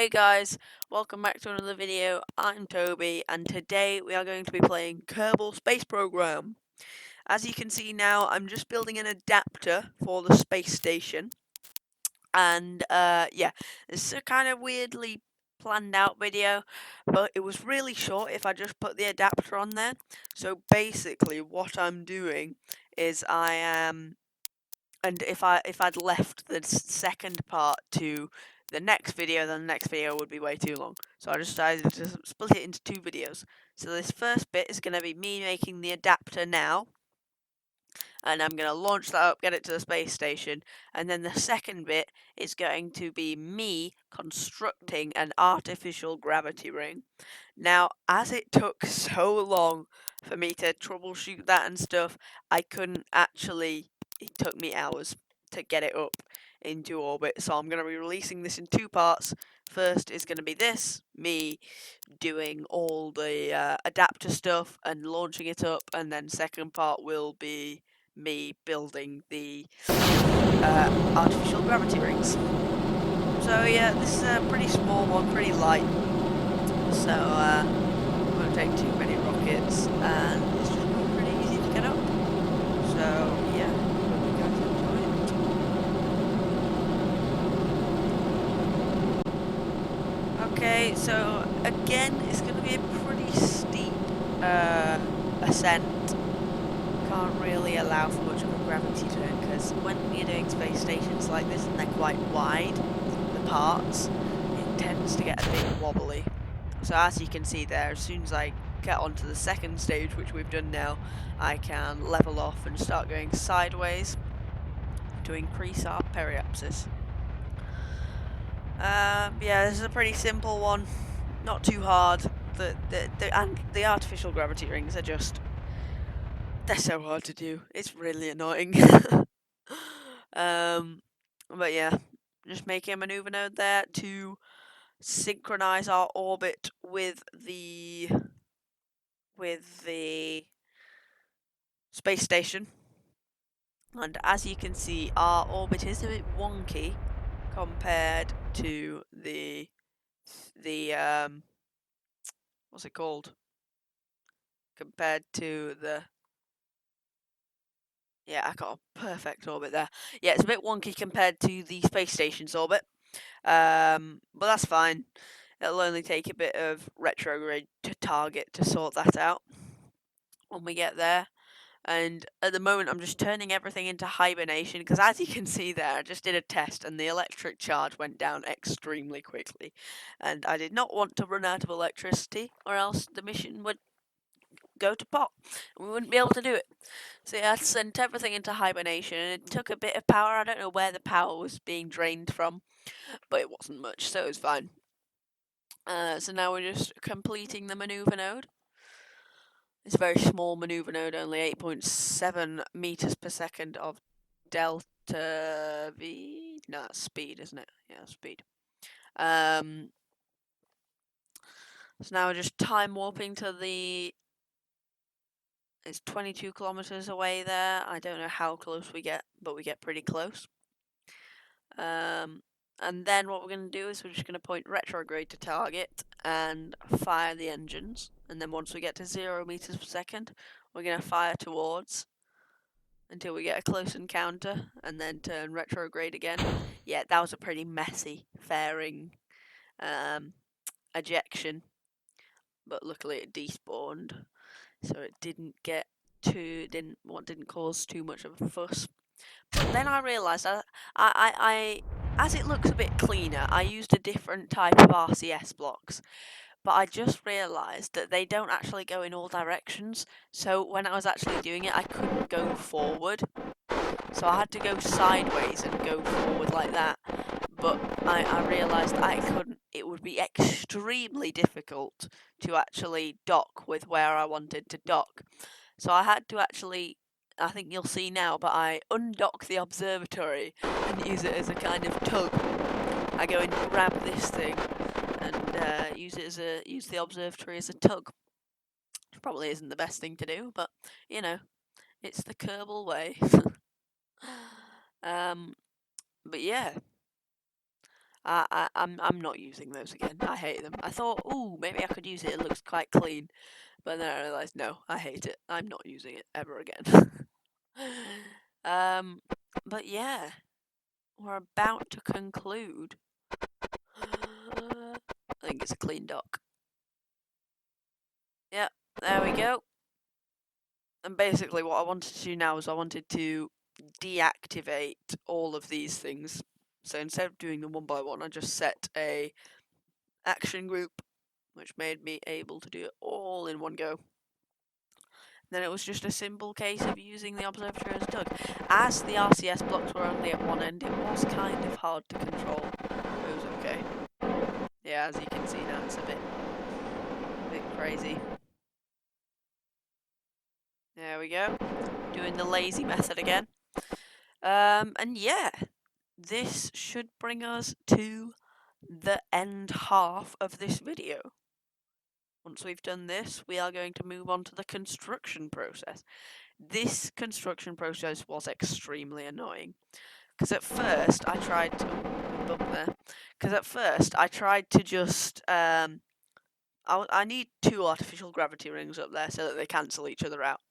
Hey guys, welcome back to another video. I'm Toby and today we are going to be playing Kerbal Space Program. As you can see now, I'm just building an adapter for the space station. And yeah, this is a kind of weirdly planned out video, but it was really short if I just put the adapter on there. So basically what I'm doing is and if I'd left the second part to the next video, then the next video would be way too long. So I just decided to split it into two videos. So this first bit is going to be me making the adapter now, and I'm going to launch that up, get it to the space station, and then the second bit is going to be me constructing an artificial gravity ring. Now, as it took so long for me to troubleshoot that and stuff, I couldn't actually. It took me hours to get it up into orbit, so I'm going to be releasing this in two parts. First is going to be this, me doing all the adapter stuff and launching it up, and then second part will be me building the artificial gravity rings. So yeah, this is a pretty small one, pretty light, so won't take too many rockets, and it's just pretty easy to get up. So yeah, hope you guys enjoy it. Okay, so again, it's going to be a pretty steep ascent. Can't really allow for much of a gravity turn, because when you're doing space stations like this and they're quite wide, the parts, it tends to get a bit wobbly. So as you can see there, as soon as I get onto the second stage, which we've done now, I can level off and start going sideways to increase our periapsis. Yeah, this is a pretty simple one, not too hard. The artificial gravity rings are just, they're so hard to do. It's really annoying. But yeah, just making a maneuver node there to synchronize our orbit with the space station. And as you can see, our orbit is a bit wonky compared to the what's it called? Compared to the yeah, I got a perfect orbit there. Yeah, it's a bit wonky compared to the space station's orbit. But that's fine. It'll only take a bit of retrograde to target to sort that out when we get there. And at the moment, I'm just turning everything into hibernation, because as you can see there, I just did a test and the electric charge went down extremely quickly. And I did not want to run out of electricity, or else the mission would go to pot. We wouldn't be able to do it. So yeah, I sent everything into hibernation, and it took a bit of power. I don't know where the power was being drained from, but it wasn't much, so it was fine. So now we're just completing the maneuver node. It's a very small maneuver node, only 8.7 meters per second of delta V. No, that's speed, isn't it? Yeah, speed. So now we're just time warping to the. It's 22 kilometers away there. I don't know how close we get, but we get pretty close. And then what we're going to do is we're just going to point retrograde to target and fire the engines. And then once we get to 0 meters per second, we're going to fire towards until we get a close encounter, and then turn retrograde again. Yeah, that was a pretty messy fairing ejection, but luckily it despawned, so it didn't cause too much of a fuss. But then I realised I as it looks a bit cleaner, I used a different type of RCS blocks. But I just realised that they don't actually go in all directions, so when I was actually doing it, I couldn't go forward. So I had to go sideways and go forward like that. But I realised that I couldn't. It would be extremely difficult to actually dock with where I wanted to dock. So I had to actually, I think you'll see now, but I undock the observatory and use it as a kind of tug. I go and grab this thing and use the observatory as a tug. Which probably isn't the best thing to do, but you know, it's the Kerbal way. But yeah, I'm not using those again. I hate them. I thought, ooh, maybe I could use it. It looks quite clean. But then I realised, no, I hate it. I'm not using it ever again. um, but yeah, we're about to conclude. I think it's a clean dock. Yep, there we go. And basically what I wanted to do now is I wanted to deactivate all of these things. So instead of doing them one by one, I just set a action group, which made me able to do it all in one go. Then it was just a simple case of using the observatory as a tug. As the RCS blocks were only at one end, it was kind of hard to control. It was okay. Yeah, as you can see now, it's a bit crazy. There we go. Doing the lazy method again. And yeah, this should bring us to the end half of this video. Once we've done this, we are going to move on to the construction process. This construction process was extremely annoying. Because at first I tried to... Because at first I tried to just... I need 2 artificial gravity rings up there so that they cancel each other out.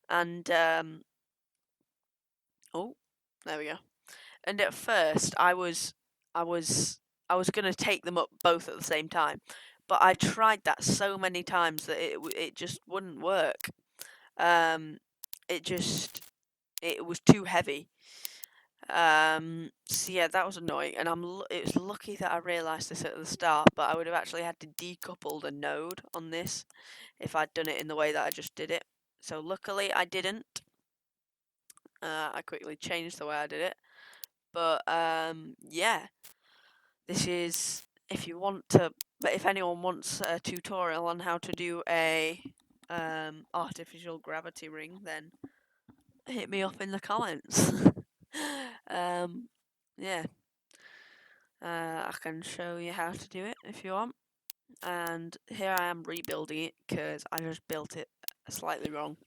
And, oh, there we go. And at first I was going to take them up both at the same time. But I tried that so many times that it just wouldn't work. It was too heavy. So yeah, that was annoying, and it was lucky that I realised this at the start, but I would have actually had to decouple the node on this if I'd done it in the way that I just did it. So luckily I didn't. I quickly changed the way I did it. But yeah, this is, if anyone wants a tutorial on how to do a artificial gravity ring, then hit me up in the comments. Yeah, I can show you how to do it if you want. And here I am rebuilding it because I just built it slightly wrong.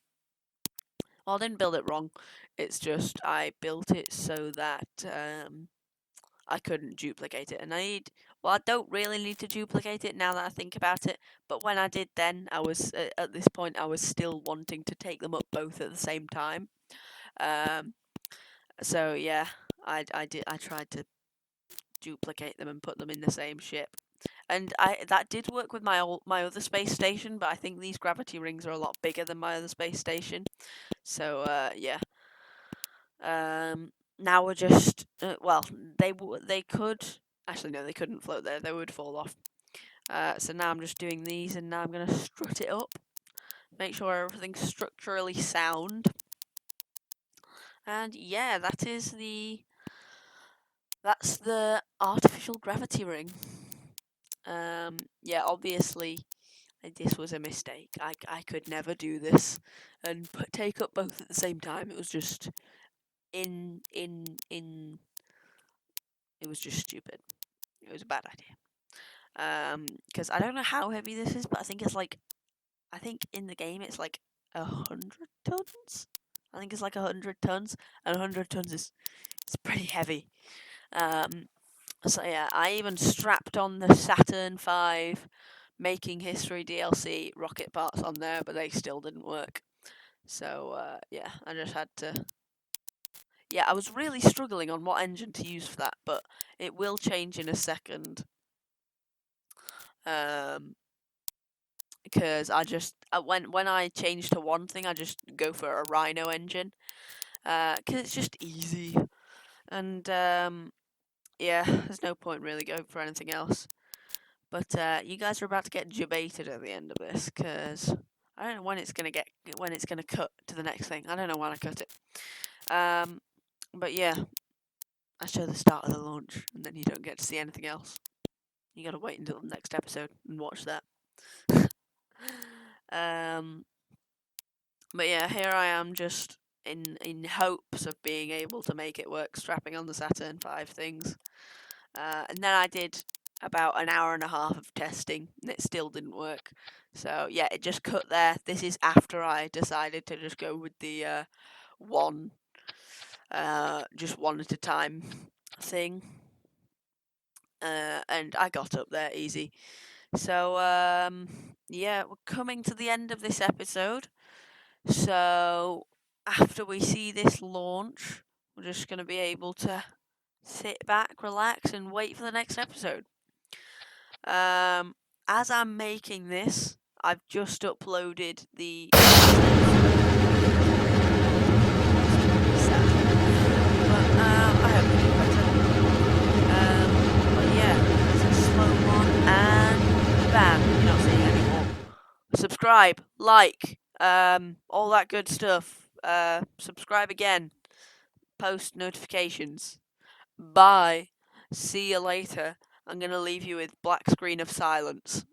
Well, I didn't build it wrong. It's just I built it so that I couldn't duplicate it. And I don't really need to duplicate it now that I think about it. But when I did then, I was at this point I was still wanting to take them up both at the same time. So yeah, I tried to duplicate them and put them in the same ship. And that did work with my other space station, but I think these gravity rings are a lot bigger than my other space station. So yeah. Now we're just well, they could actually no, they couldn't float there. They would fall off. So now I'm just doing these, and now I'm gonna strut it up, make sure everything's structurally sound. And yeah, that's the artificial gravity ring. Yeah, obviously this was a mistake. I could never do this and take up both at the same time. It was just it was just stupid. It was a bad idea. Because I don't know how heavy this is, but I think in the game it's like 100 tons. I think it's like 100 tons, and 100 tons is pretty heavy. So yeah, I even strapped on the Saturn V Making History DLC rocket parts on there, but they still didn't work. So yeah, I just had to... Yeah, I was really struggling on what engine to use for that, but it will change in a second. Because I just... when I change to one thing, I just go for a Rhino engine. Because it's just easy. And yeah, there's no point really going for anything else. But you guys are about to get debated at the end of this, because I don't know when it's gonna cut to the next thing. I don't know when I cut it. But yeah, I show the start of the launch, and then you don't get to see anything else. You gotta wait until the next episode and watch that. But yeah, here I am just in hopes of being able to make it work, strapping on the Saturn V things. And then I did about an hour and a half of testing, and it still didn't work. So yeah, it just cut there. This is after I decided to just go with the just one at a time thing. and I got up there easy. So, yeah, we're coming to the end of this episode. So, after we see this launch, we're just going to be able to sit back, relax, and wait for the next episode. As I'm making this, I've just uploaded the. I hope we do better. But yeah, it's a slow one, and bam, you're not seeing it anymore. Subscribe, like, all that good stuff. Subscribe again. Post notifications. Bye. See you later. I'm gonna leave you with black screen of silence.